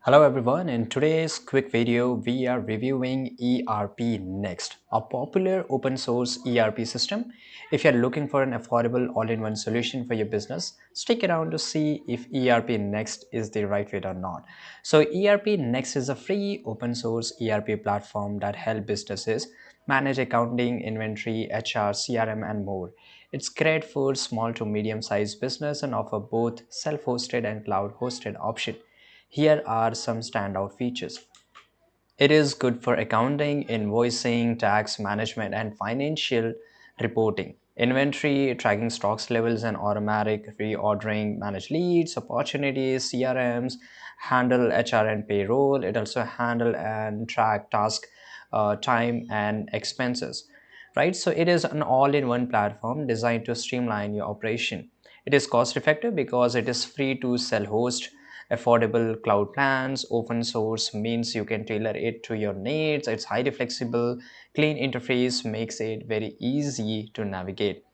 Hello everyone, in today's quick video we are reviewing ERPNext, a popular open source ERP system. If you're looking for an affordable all-in-one solution for your business, stick around to see if ERPNext is the right fit or not. So ERPNext is a free open source ERP platform that helps businesses manage accounting, inventory, HR, CRM and more. It's great for small to medium sized business and offer both self-hosted and cloud-hosted option. Here are some standout features. It is good for accounting, invoicing, tax management, and financial reporting. Inventory, tracking stocks levels and automatic reordering, manage leads, opportunities, CRMs, handle HR and payroll. It also handle and track task time and expenses. Right, so it is an all-in-one platform designed to streamline your operation. It is cost effective because it is free to self-host, affordable cloud plans. Open source means you can tailor it to your needs. It's highly flexible, clean interface makes it very easy to navigate.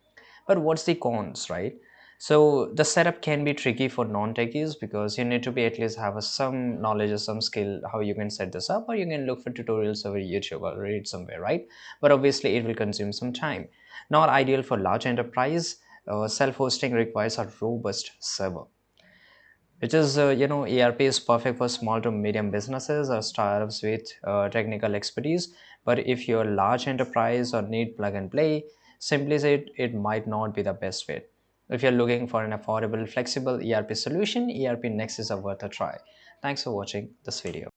But what's the cons, right? So the setup can be tricky for non-techies because you need to be at least have some knowledge or some skill how you can set this up, or you can look for tutorials over YouTube or read somewhere, right? But obviously it will consume some time. Not ideal for large enterprise. Self-hosting requires a robust server, which is ERP is perfect for small to medium businesses or startups with technical expertise. But if you're a large enterprise or need plug and play, simply said, it might not be the best fit. If you're looking for an affordable flexible ERP solution, ERP Next is a worth a try. Thanks for watching this video.